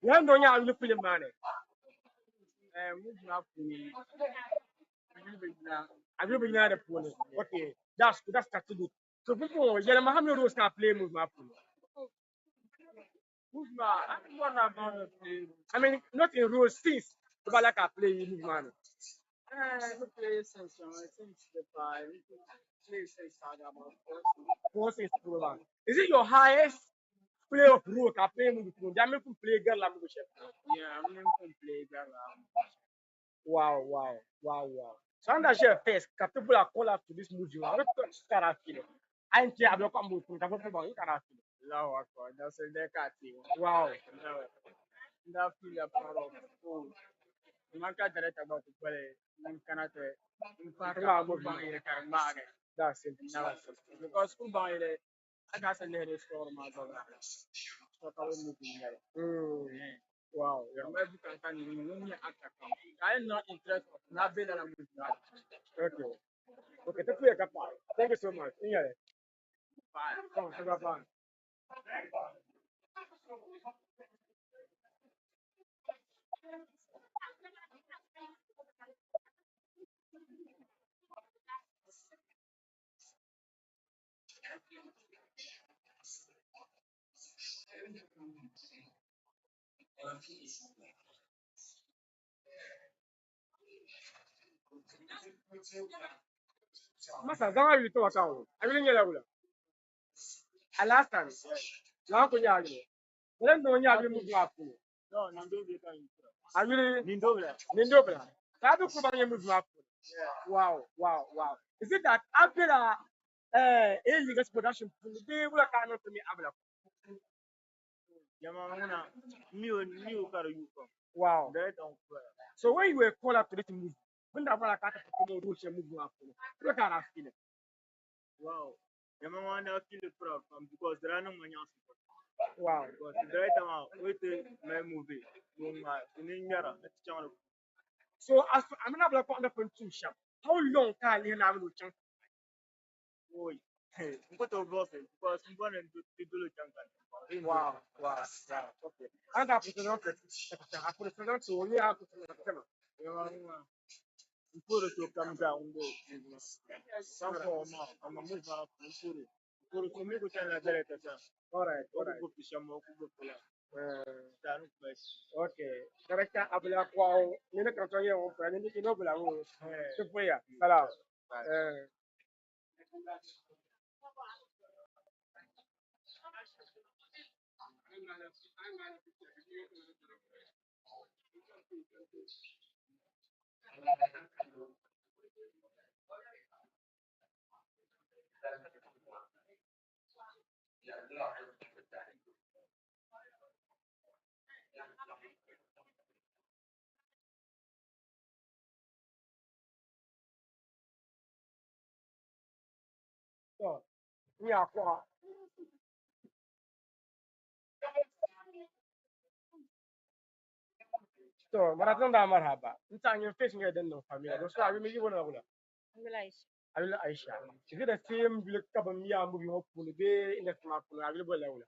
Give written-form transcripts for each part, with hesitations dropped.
Yan do nya lu film mane. Move na puni. Have you been the phone? Okay, that's good. That's good. So people, yeah, how many roles can play move my phone? Move na. I'm gonna play. I mean, not in roles since the like I play move man. Play since the five. Play since about Once is proven. Is it your highest play of role can play move phone? That make you play girl and move chef. Yeah, I'm gonna play that. Wow, wow, wow, wow. So under share first, can people are call up to this movie? I don't start a feeling. I ain't care about come with you can feel. Allahu Akbar. That's a decade. Wow. That feel a part of food. Man ka direct about the play. Man cannot impact Wow, food bang ile karma age. that's it. Because food bang ile aga sa lehre store ma ba. So ka wo mu biya. Wow. Yeah. I'm every can you know me attack. I am not interested na be na mu. Okay. Okay, thank you so much. Yeah. Bye. Come on, have fun. Masa zama bi to wata wo. Abin yela wula. Alasan. Na ko ya ni. Ran do nya bi mu gwa ku. No, no do be kan. Abin Nindobla. Nindobla. Ta bi ku ba nya mu gwa ku. Wow, wow, wow. Is it that after illegal production they will cannot to me abla. Yama una new karo you from. Wow. Direct on prayer. So when you were called up to this movie, when that was like a rules and move up, look at us feeling. Wow. Yama wana feel proud from because there are no money else. Wow. Because direct on with my movie. Muma ninyara na tichana. So as I'm not black on the phone too sharp. How long can you have no chance? Oi. What of boss because I'm going to do the jungle. Wow, wow, wow. Okay. And I put it on I put it on so yeah, I put it on. Yama Mpuru to come down there. Some form I'm a move up Mpuru. Mpuru to me go tell a director. All right, all What right. go to some more good for that. Okay. Director Abula Kwao, Nina Cantoya, and you know, Supuya, Salam. So, yeah, so, maratong da marhaba. Nta yung face nga din no family. So, abi mi wala wala. Abi Aisha. Is it the same look kabam ya movie ho pulu be in the smart pulu abi wala wala.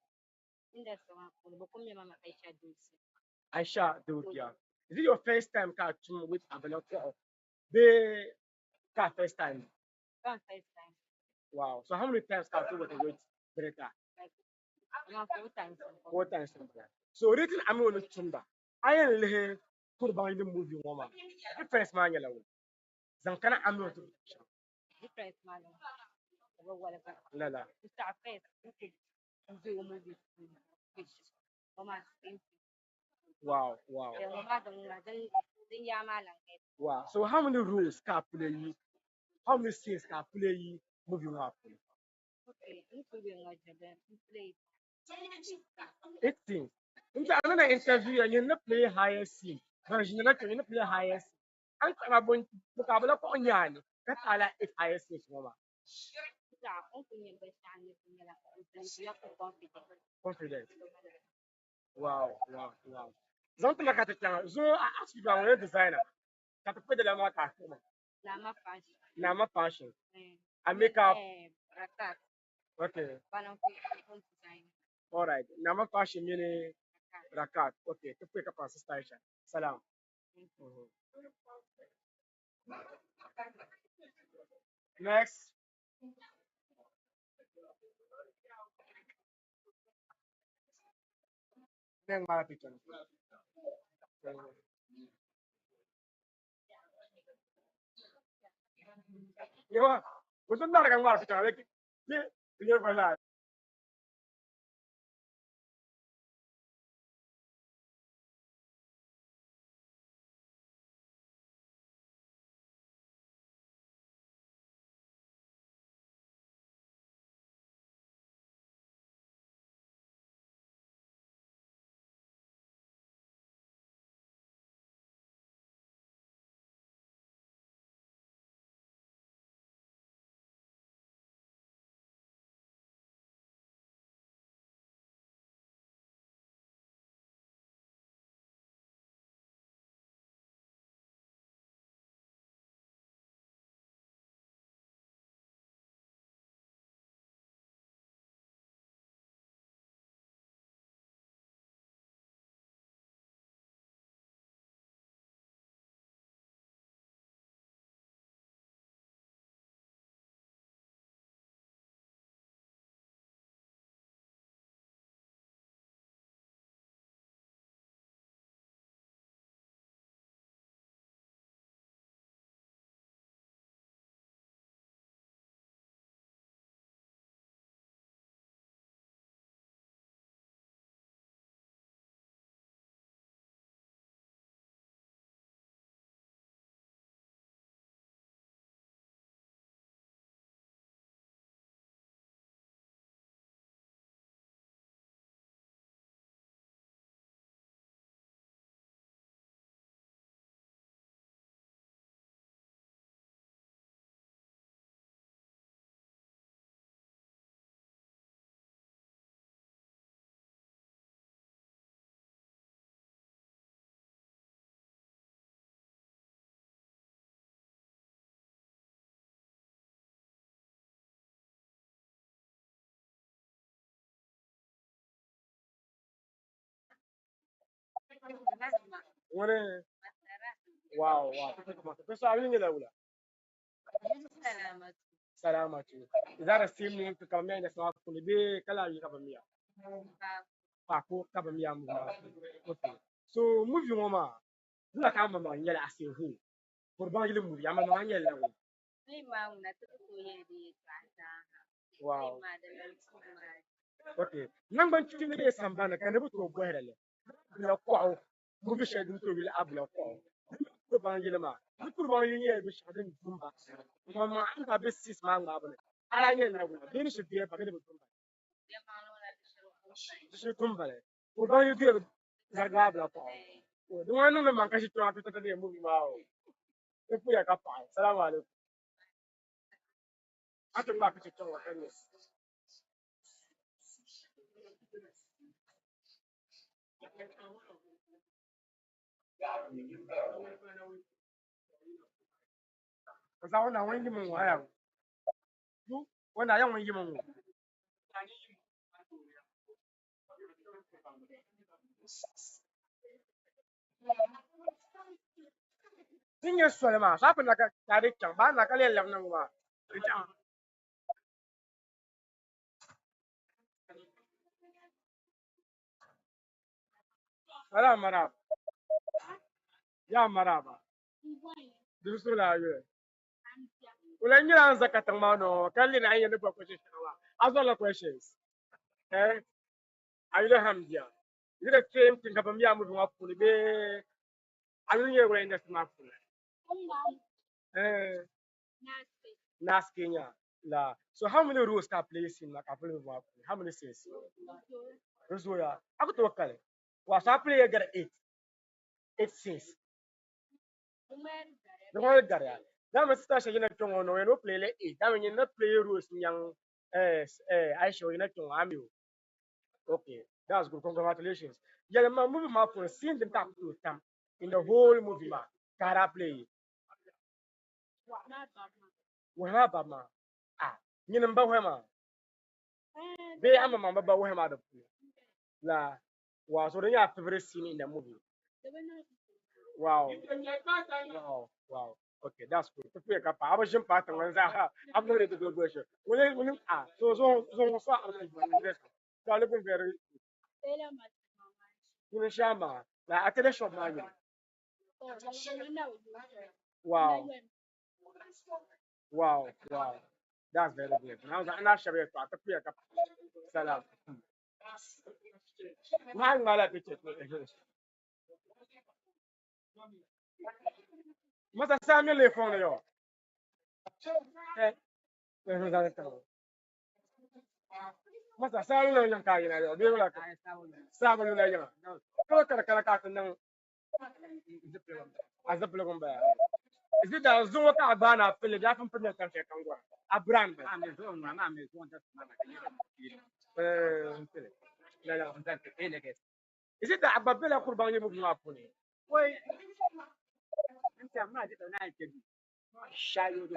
Aisha Dutia. Is it your first time catching with Abelot? Be ka first time. Wow. So how many times can you with Beretta? 4 times. So written I'm on the chumba. I am lehe kurban the movie woman. The first man yellow. Zankana I'm not to Lala. Wow, wow. Wow. So how many rules can play you? How many scenes can play you movie one? 18. I'm gonna interview and you're not play higher scene. But you're not play higher scene. I'm going to vocabulary on yan. That's all it higher scene, mama. Confident. Wow, wow, wow. Zonto makatete zo ask you are a designer. Katapede la maka. Nama fashion. I make up. Okay. All right. Nama fashion meaning Rakat. Okay. To pick up our sister Aisha. Salam. Mhm. Next. Neng mara picture. Yawa. Gusto na kang mara picture. Ni pala. Wani. Wow. Wow. Gusto abin nila wala. Salamatu. Is that the same name to come in the South Kunibe? Kala you have a meal. Papo have a meal. Okay. So moving on. Who are come on yellow as you who? For Bangle movie, I'm on yellow. Wow. Okay. Number two is some band can never to go ahead. No qual. Movie schedule to will have no qual. To Bangelema. You could only hear which I didn't come back. Mamma, I have this man. I know. Then should be a packet of Shumbale. We're going to do Zagabla. The one on the Mankashi to after the movie. Wow. If we are capable. Salam alaikum. I took back to Chong. Because I want to win him. I am. You? When I am win him. Sing a swallow. Happen like a direct jump. I'm like a little number. Salam Marab. Ya Maraba. This is what you. Well, you answer Katamano. Can you answer the question? As well as questions. Eh? I don't have here. Is it the same thing about me? I'm moving up to the bay. I don't know where in the smartphone. Eh? Nas Kenya. La. So how many rows can place in like a play of how many says? Rosoya. I could talk. Was I play get eight? Eight says. The one that that was such a unit on no play eight. That mean you not play rules young I show you not to okay, that's good. Congratulations. Yeah, man, movie map for seeing the tap to them in the whole movie man. Cara play. Wahama ma. Ah, you know, Bahama. Be ama mama Bahama the la. Wow, so then you have favorite scene in the movie. Wow. Wow. Wow. Okay, that's cool. Tupu ka pa abo shim part ngwan za I'm not ready to go show. When so so looking very you shama. Na atele shop man. Wow. Wow. Wow. That's very good. Now I'm not sure if I tupu ka salam. Na ngala picture. Masa Samuel le phone yo. Eh. Masa Samuel yang kaya na yo. Dia wala ka. Samuel na yo. Kala kala ka nang azap lo gomba. Is it that zone ka bana pele da fun pele kan te kan gwa. Abran ba. Ame zone na ame zone ta na ka. La la on tante ele ke. Is it that ababela kurban yemu ma puni? Wai inta ma ji na ke du. Shayo do.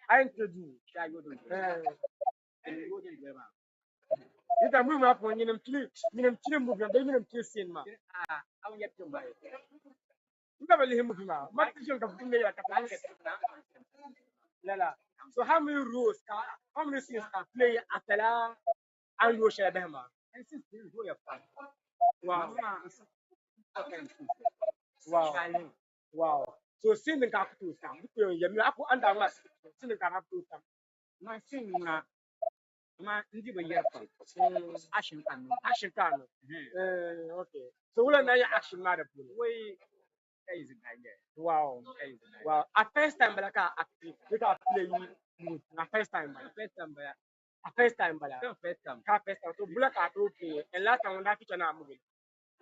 Ayin ke du. Shayo do. Yo do ba. Ita mu ma puni nyinem tili mu ga nyinem tili sin ma. Awon yet tumba. Nta bali himu ma. Ma tishin ka funde ya ka plan ke. La. So how many roles can how many scenes can play atala and you share them? And since you do your part. Wow. Wow. Wow. So scene ka kutu sam. You me aku anda mas. Scene ka kutu sam. Ma scene na ma ndi ba yer pa. Action kan. Action kan. Okay. So wala na ya action na da puli. Wai is it guy. Wow. Wow. At first time balaka active. We can play you. Na first time. First time bala. First time bala. First time. First time. So bulaka to play. And last time na feature na movie.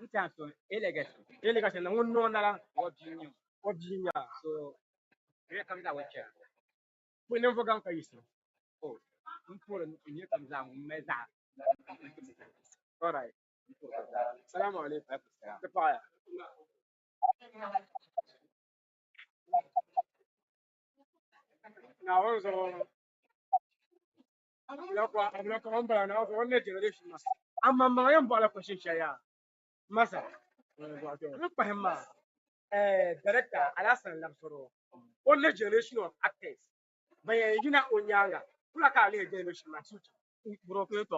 Nta so elegant na ngonno na la obinya so here comes our chair we never gan ka yisi oh important here comes our meza all right assalamu alaikum the fire now also I'm not on now for one generation amma ma yan bala ko shin shaya masa look for him director alasan labsoro only generation of actors but you know onyanga kula ka le generation ma suit bro ko to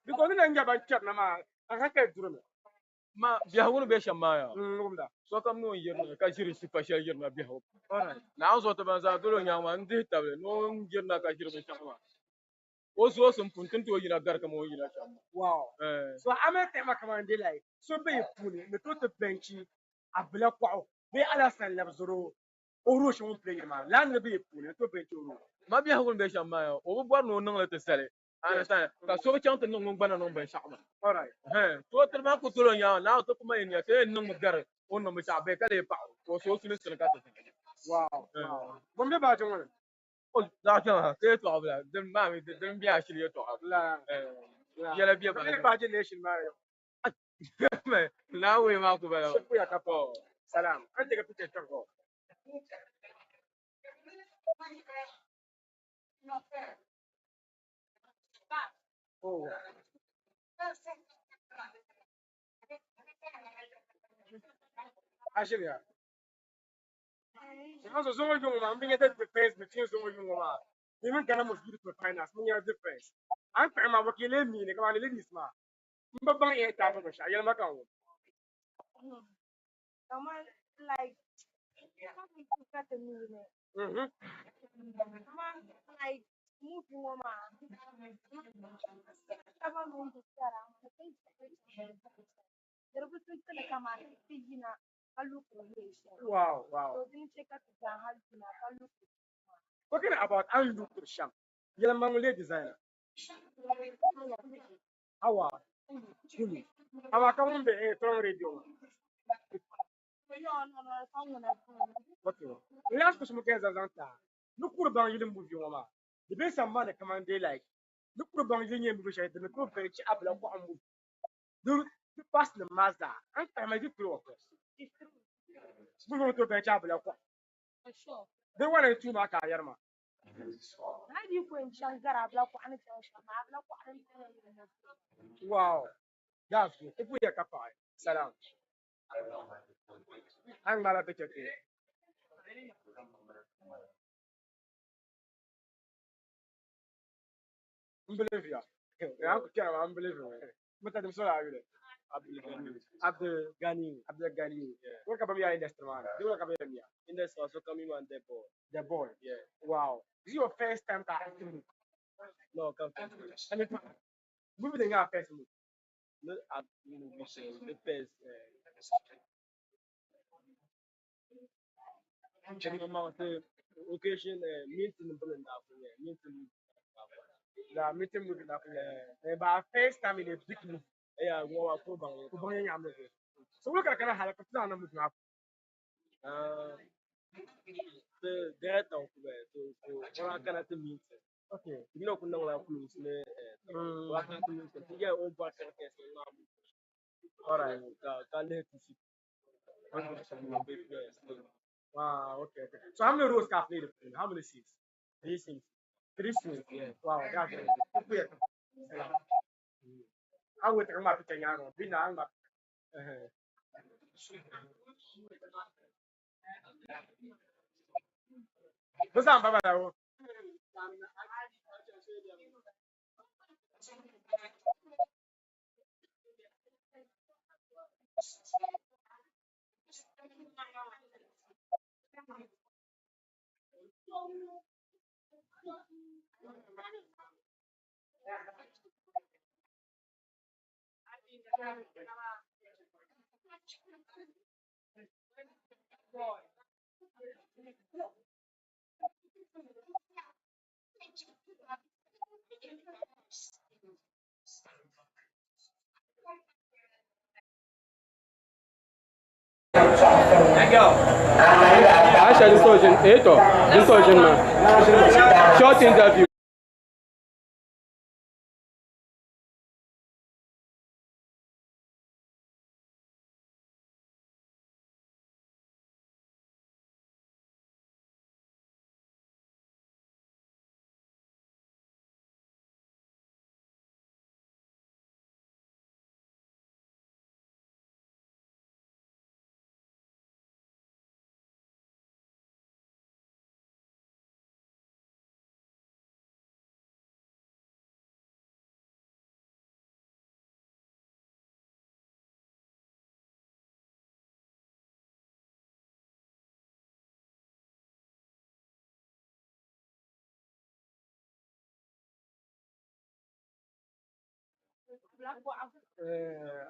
because na njaba chap na ma aka ka duro me ma biya wono be shamma ya ngumda so kam no yerna ka jiri si fa shel yerna biya ho na so to ban za duro nyama ndi table no yerna ka jiri be shamma oso so mpun to yina gar ka mo yina shamma wow so ame tema kamande like so be puni me to benchi abla kwa be ala san labzoro oro shi mun play ma la ne be puni to benchi oro ma biya ho be shamma ya o bo no nang la te sale understand ka so be chante no ngba no ben shamma all right to tellement ko to lo nya na to kuma yin ya te no gar on no me sabe ka de pa o so sunu sunu ka te wow bon be ba jong oh da cha ke to abla den ma mi den biya shi le to abla yala biya ba ba generation ma me na we ma ko ba ko ya kapo salam an te ka pite to oh actually because so much more I'm being the difference between so much more even Ghana must be the finance me a difference I'm my wakile me ne ka le dis ma mbaba e ta ba sha yel ma kan wo Someone like something to cut the movie. Someone like moving woman. Someone going to start out. I think there will be to come out. You know, I look relation. wow So then check out the how you know I look. talking about an look to sham yel ma le designer awa chuli awa ka mun be e ton radio okay last question mo ke zanta no kurban yilin bu biyo the best man the command like no kurban yin bu shi the ko be ci abla ko amu du pass the mazda an ta ma di pro ko bu to be ci abla ko For sure. they want to ma ka yarma How do you go in Shangara Black and wow That's good. If we are kappa, salam. I'm not a picture. Unbelievable. I'm unbelievable. But I'm sorry. Abdul Gani. Abdul Gani. What about your industry, man? Do you work about me? Industry also coming on the board. The board. Yeah. Wow. This is your first time acting? No, come. And it's movie the first movie. No, the first. Jadi memang the occasion meeting belum dapat meeting the meeting belum dapat but first time in a big movie yeah gua aku bang yang ambil so lu kadang-kadang hal kecil anak movie apa the director aku so orang kan ada meeting okay ini aku nang lah aku ni orang kan meeting tiga orang kan kes alright kalau itu sih wow okay so how many roles can play the film how many scenes 3 scenes 3 scenes yeah wow that's very good I would think about it now. Be now, but what's up, Baba? Acha de sojen, eto, de sojen ma. Short interview.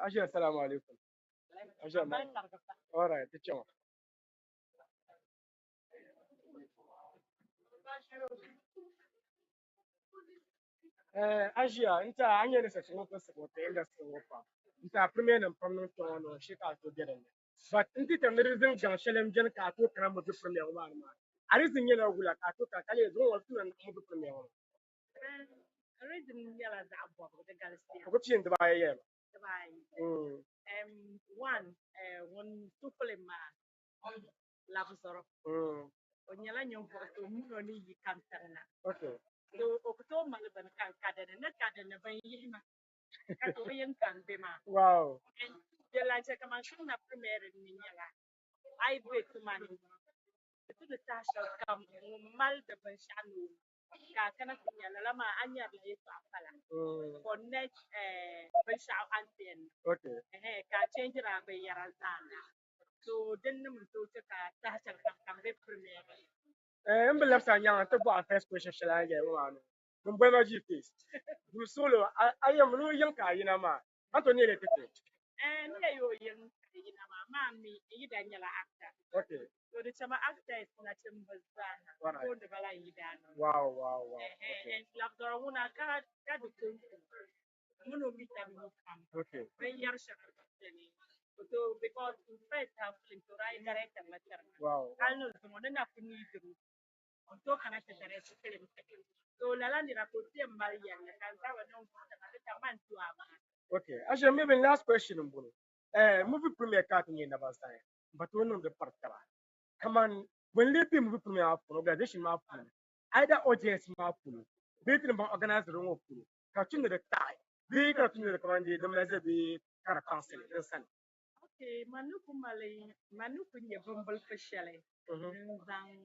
Acha, assalamu alaikum. Acha, all right, the chama. Asia, inta anya ne section ko se ko te industry wo pa. Inta premier and permanent to no she ka to get in. But inti tem ne reason jan shelem jan ka to kra mo premier wa ma. Ari sin yela gula ka to ka kale zo wa tun mo premier wa. Reason yala za abo ko de galisi. Ko ti nda ba ye. Bye. Mm. One one tukulema labusoro. Onyala nyonko to muno ni yikantana. Okay. So okuto malaban kan kadana na kadana ban yima. Kato yen kan bema. Wow. And the lanche kama shuna premier ni nyala. I bet man. Itu the tasha kam mal de ban shanu. Ka kana nyala lama anyar la yeso apala. Connect ban sha antien. Okay. Ka change ra be yarazana. So then num to ka tasha kam be premier. I'm believe that young to go first question shall I get one. Mbema GPs. Du solo I am no young guy in a man. Anthony let it. And you young in a mammy, you Daniela actor. Okay. So the chama actor is not in Bazana. Go the Bala Yidan. Wow, wow, wow. And Labdoruna got the thing. Mono meet and come. Okay. When you're so because in fact have to write direct and letter. Wow. I know someone enough to need to. So can I say the so Lalandi Rapotia Marian and I don't man to okay. Actually, maybe last question, Mbulu. Movie premiere card in the time, but one of the part. Come on, when they be movie premiere organization map, either audience map, they think about organized room of cartoon the tie. They cartoon the command, the kind of counseling insane. Okay, manuku malay manuku nye bumbul fishele. Nzang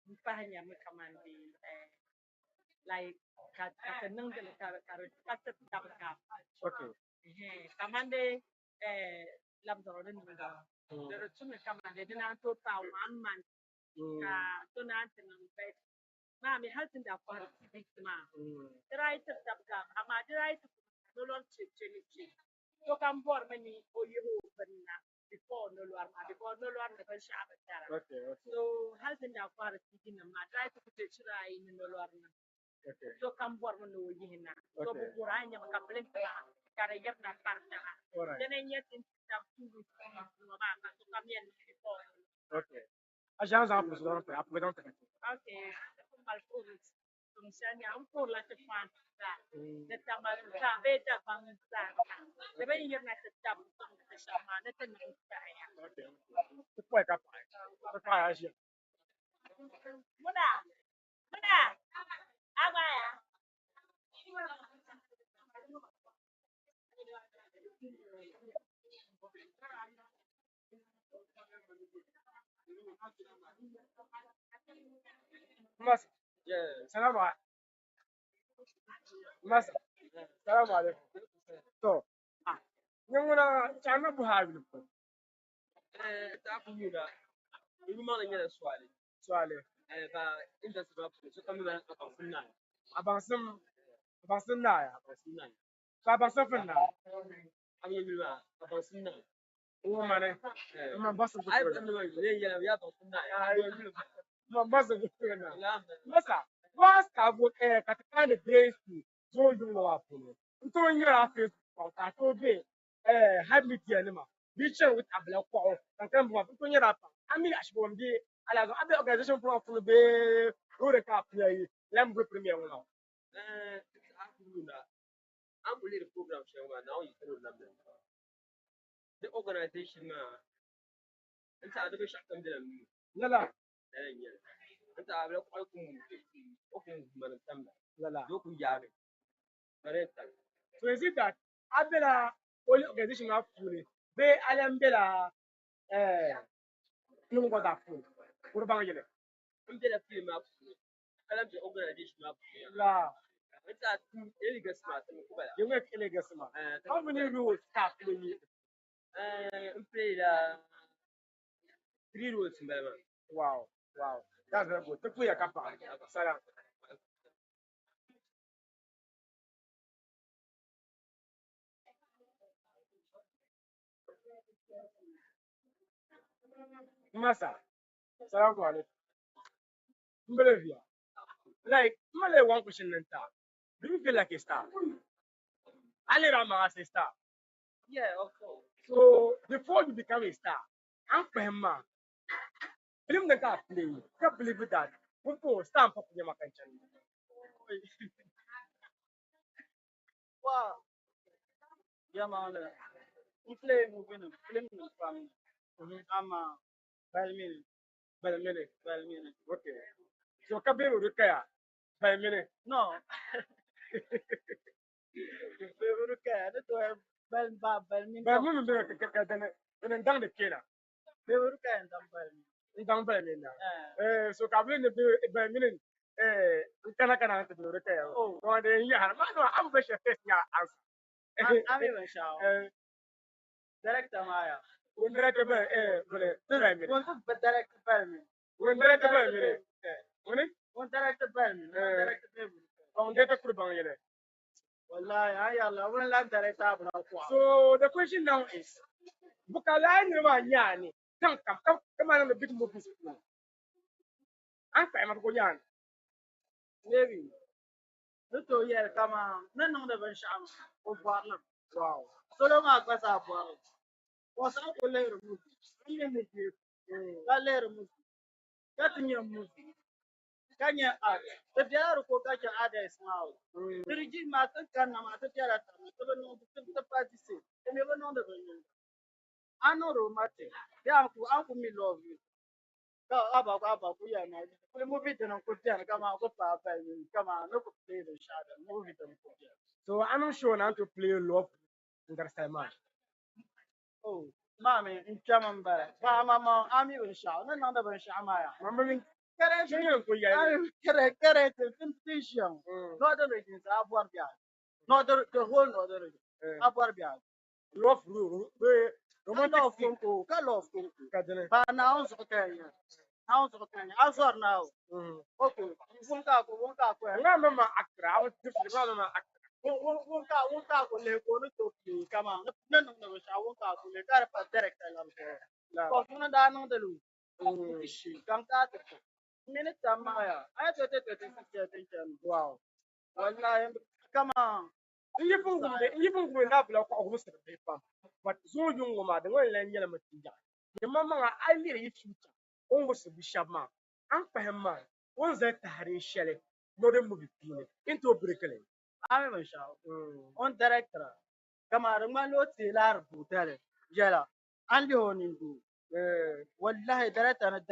mpahanya mkamandi like kat nang de kat tabka. Okay. Kamande labdoro de nunga. Dero tumi kamande dina to ta 1 month ka to na tinang bet. Mami haltin da kwar bikma. Try to tabka ama try to no long chini. So kam bor mani o yeho banna before no luar ma before no luar na ban sha batara. Okay. So haltin da kwar cikin ma try to put chira in no luar na. Okay. So kam bor mano yihina. So bu kuranya ma kaplen ta kare yep na parta. Alright. Then yet in tam tu no ma so kam yen before. Okay. Agence en plus donc après donc. Okay. Mal purus. Tumsanya am por la te fan. Da tamal ta beta bang ta. Da ben yer na ta tab ta shama na ta na ta ya. Okay. C'est pas capable. C'est pas agir. Muna. Abaya. Mas. Salam alaikum. Mas. Salam alaikum. So, yung muna chana buhari ko. Ta ku yuda ibu ma ngene swali Swale. ba inda su ba so kan ba ka funna Abansın na ya. funna So abansın fın na. am yi ba ka funna Uwo mane. Man basın ai bu. ba ne ya ya ba funna Man basın bu na. la Masa, was ka bu katika the grace to zo yin wa funo. Nto nyira Facebook ta to be habit ya ni ma. Bi chen with abla ko. Kan bu nto nyira pa. Ami ashbo mbi ala go abe organization pro funo be ro de ka play. Lem go premier wona. ta ku yuda am buli the program shi ma now you know them the organization ma anta da shi kan da mu Lala, anta abla ko ku man tamba lala. do ku yabe bare ta So is it that abela only organization have funo be alembela no go da funo. Ko ba ngene. am da fi ma kalam da organization ma La, anta ele ga smart ku ba you make illegal ma. How many rules stop when you play the 3 rules mbele wow, wow. That's very good. Tupu ya kapa. Salam. Masa. Salam alaikum. Mbelevia. Like, Malay one question and talk. Do you feel like a star? Ali Rama as a star. yeah of course So before you become a star, I'm for him man. Film the car play. Can't believe that. People stamp up in your country. Wow. Yeah, man. We play moving, film from Balmini. By a minute. Balmini. Okay. So Kabir will retire by a minute. No. We were okay. That's why Balmini. But I'm going to then down the killer. We were okay and Balmini. Down by a minute. So Kabir by a minute. Kana have to do retire. Oh. So then yeah, I'm very sure your answer. I'm even sure. Director Maya. When director by a minute. Want to direct Balmini. When director by a minute. When it? Want director Balmini. Director Balmini. On data could bang it. Wallahi, I wouldn't like director Abra. So the question now is, Bukala Yani, come on the big movies. I'm going to Maybe. Little yeah, come on. None of the Bensham of Barlam. wow. So long as I was Barlam. Was out to later movie. Even the year. That later movie. Cutting your movie. Can you add? If you are a catch others now. The regime master can not matter. Never know the party say. They never know the venue. I know romantic. They are who me love you. Aba kuya na kule movie tena kutia kama kwa papa kama no play the shadow movie tena kutia. So I'm not sure how to play love in that time. Oh, mami, in chaman bara. Ba mama, ami bin sha. Na nanda bin sha maya. Mama, Kere Junior ko ya. kere temptation. No other regions abuar biya. No other the whole other region. Abuar biya. Love rule. Romantic Love thing. kunku, ka love kunku. Kadene. Ba na on so kanya. Na on so kanya. Azor now. Okay. Wonka ko. Nga mama actor. I was different. Nga mama actor. Wonka ko le ko no to ki kama. Na no sha wonka ko le kare pa director la ko. Ko na da no de lu. Shi kan ka ta. Minute tamaya. Ay to attention. Wow. Wallahi kama Even when I block a host of paper, but so young woman, the one land yellow material. The mama, I need a future. Almost a bishop man. Uncle him man. Once that Harry Shelley, no the movie into a brickling. I'm a shout. On director. Kama man lo tilar hotel. Jela. And you on into. Wallahi director.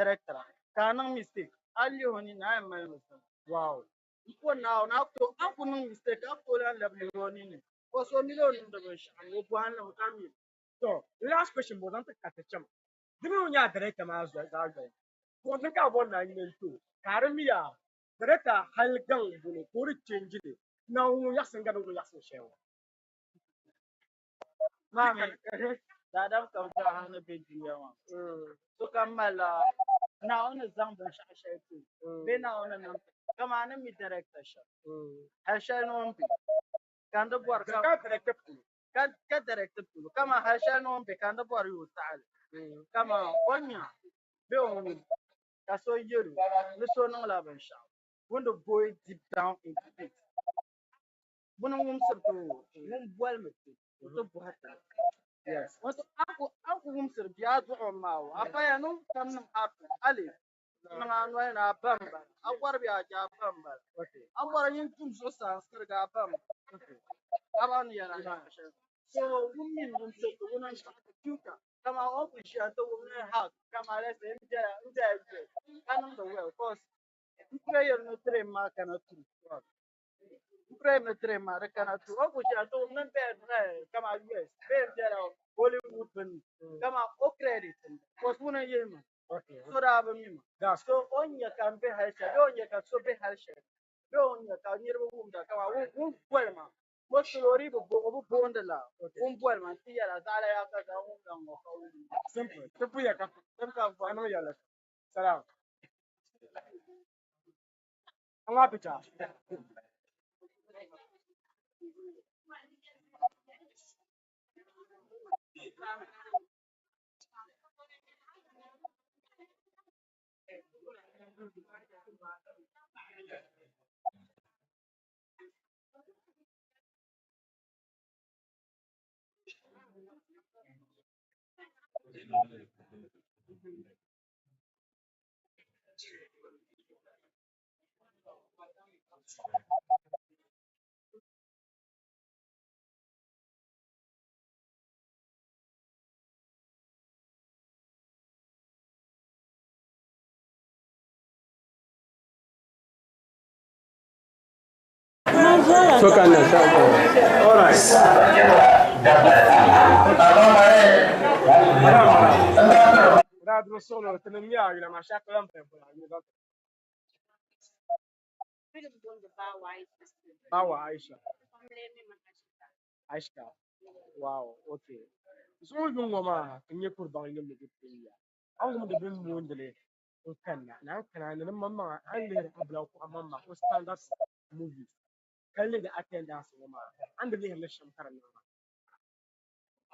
Kanang mistake. And you on in I'm my mistake. Wow. Iko now to aku nung mistake aku lan level ni. Ko so million ndo be shan wo buhan na kami. So, last question was on the catechum. The moon ya director as well. For the carbon 9 too. Karamia. Director Halgang, for it change it. Now, yes, and got over yes, shell. Mami, dadam kam ta hana be jiya wa. So kamala na ona zang ban sha sha tu. Be na ona nan kama na mi director sha. Ha sha no mbi. Kan da bor ka ka director tu. Kama ha sha no mbi kan da bor yu ta'al. Kama onya be on ka so yeru. Ni so no la ban sha. When the boy deep down into it. Bunu mum sirtu mum bwal mutu. To buhata. Yes. Wato aku mumsir biya zuwa mawo apa ya nun kam nan hafu ali nan anwai na bamba akwar biya ja bamba Okay. akwar yin tum so sanskar ga bamba aban ya na so mummin dum so to wannan shi ta tuka kama on ku shi to wannan ha kama la sai inda kanan da well cause prayer no tre ma kana tu prayer tre ma kana tu on ku shi to wannan be kama yes be jara Hollywood bin kama o credit was one yema Okay. so da ba mima That's so on ya kan be harshe don ya ka so be harshe don ya ka nirba da kama wun kwalma wasu lori ba bo wanda la wun kwalma ti ya la sala ya ka ga wun kan ko simple. Simple, ya. dan ka fa I know you're like, Salam. I'm happy to. All right. Solo tenía una machacra en Bawa Aisha. Aisha. Wow, okay. So yung mama, kanya kurban yung mga piya. Ang mga bin mo ndele. Kana na kana na mama an le abla ko mama ko standard movies. Kalle da attendance mama. An da le sham karan mama.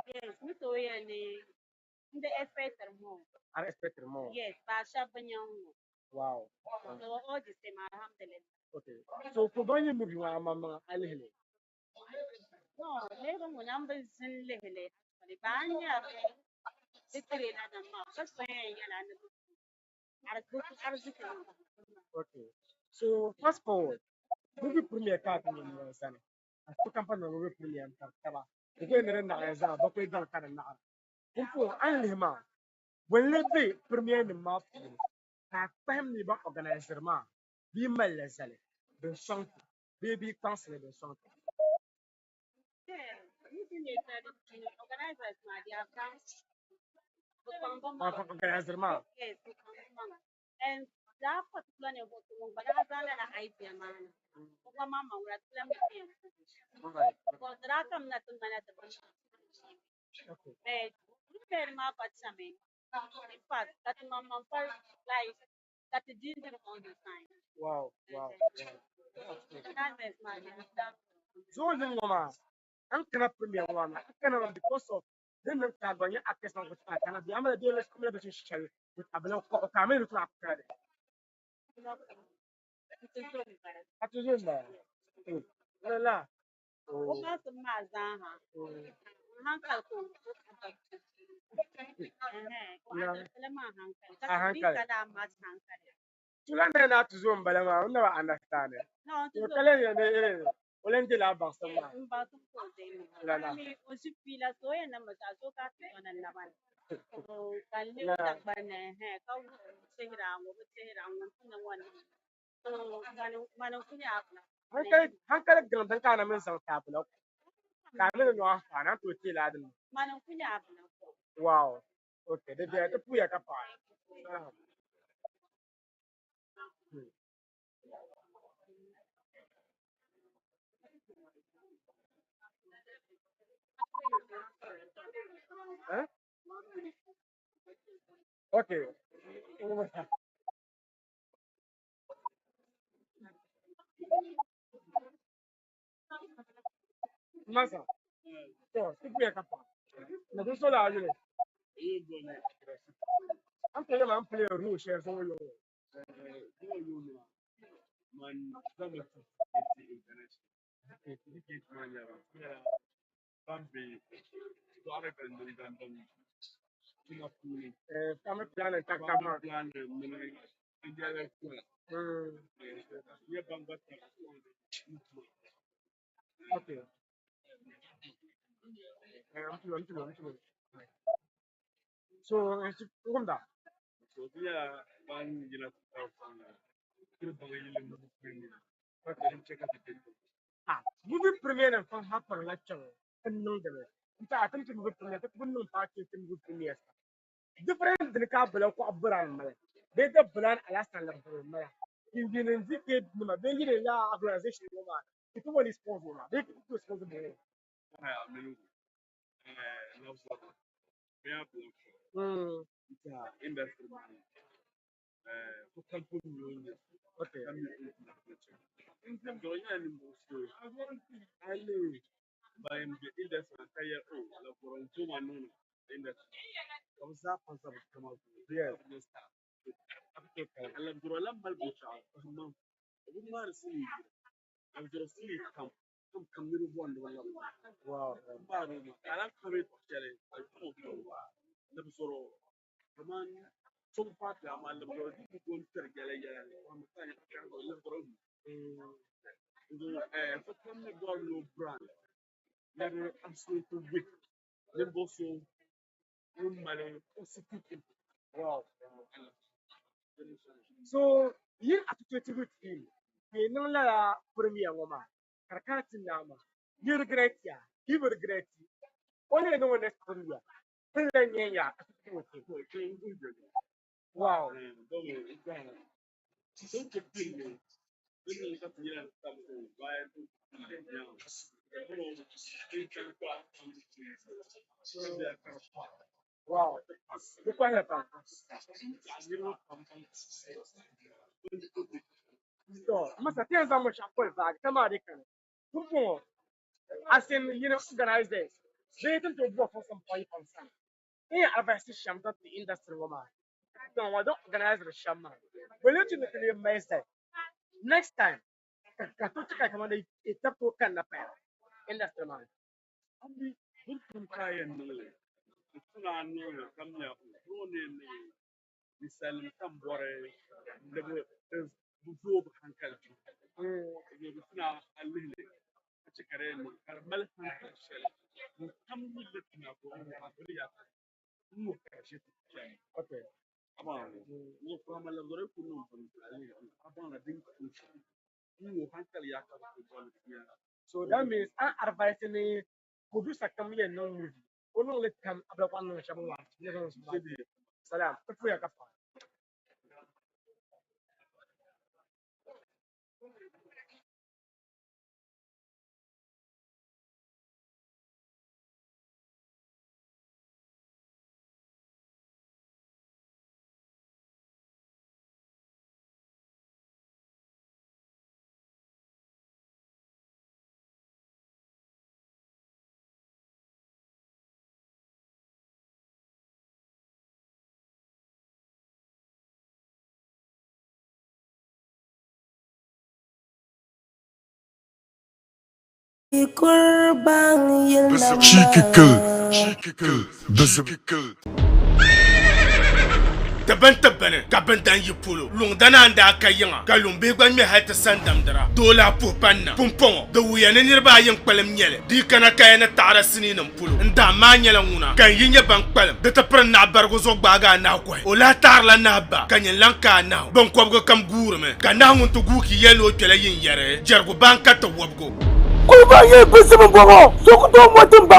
Yes, mito yan eh. Hindi expected mo. I expect more. Yes, pasha ba niyang Wow. so all the same, alhamdulillah. Okay. So kurban yung movie wa mama alhele. No, lego mo namba sin lehele. Actually, banya dikire na nama. Kasi yan ano. Arziki. Okay. So fast forward. Movie premiere ka kan yung sana. Ako kampan ng movie premiere ka ba. Ito yung rin na za ba ko idang kan na. Kung an lehma. Wala ba premiere ni ma. Ka pam ni ba organizer ma. Bi mal sale. Ben song. Baby cancel ben song. Yeah, hindi coordinator, the organizers, they have done Organizer ma. yes, and that particular neighborhood, but that's not an idea, man. Mama, we're at them. Alright. Because there are some that the bunch. Okay. Very much at some. In fact, that mama like that the ginger on the sign. Wow. That is my So then mama, I'm gonna premier one. I cannot because of then the carbon access on which I cannot be. I'm gonna do this conversation with a block of camera to credit. What is in there? La. Oh. Almost a mazaha. Hankal ko. Tulanda na tuzum balama, I never understand it. No, You calling your Olente la basama. la. Usi pila so ya na mataso ka na naman. Kali takbane he ka sehra mo na wan. So manu kunya akla. Hankali gandan kana min san tabula. Kamin no afana to ti ladin. Manu kunya akla. Wow. Okay, the dia to puya ka pa. Huh? Okay. Masa. So, ti puya ka pa. Na do so la yule. I'm telling you, I'm playing a rule share so you. Man, some of Family plan and tax come out. Okay. I'm to. So, it's from that. Movie premiere and from happen lecture and know them. I think movie premiere, but wouldn't party to movie premiere. Different than the car below brand. They the brand Alaska level. You didn't indicate them a very organization. If you want to sponsor, they could sponsor me. industry Okay. by the industry kaya la koronto manuna industry kama zapa za kama Yes. ala duro lambal bucha amma abun marsi ala duro sili kam miru bond wala Wow. baro ala kare tele da soro kaman sun fata amma la duro di gon ter gele gele amma kan kan la duro so come the girl no brand never absolutely weak then also money positive. Wow. So, yin attitude with him. He no la premier woman. Karkatin nama. You regret ya. He will regret you. Only no one is premier. Then ya. Wow. Wow. The quiet part. So, must tell how much I put back. Somebody can. Football. As in, organize this. They tend to work for some point on some. Here, I've asked Sham that the industry woman. No, I don't organize the Shaman. Will you to the master? Next time, Katuka command a tapu can appear. Industry man. Abi dukkan kayan nan suna nuna kamya ne misalin kan bore da buzo hankali ne suna alile a cikare ne karmal hankali kam ni da tuna ko a ya mu kashe ta Okay. amma ne kuma la gore kunun ali abana din ku mu hankali ya ka ko ya So that means I'm advising producer kam ye no movie ono le tam abla kwa no shabu wa ne no salam fu ya kafa Taban kabandan yi polo lungdana anda kayanga kalumbe gwan me hata sandamdara dola popanna pumpong do wuya ne nirba yin kpalam nyele di kana kayana tara sini nan polo nda ma nyela nguna kan yinya ban kpalam de ta pran na bargo zo gbaga na ko ola tarla na ba kan yin lanka na ban ko kam gurme kan na ngun to guki yelo tele yin yare jargo ban ka to wobgo Kulba ye bisimi bongo, sokuto motimba.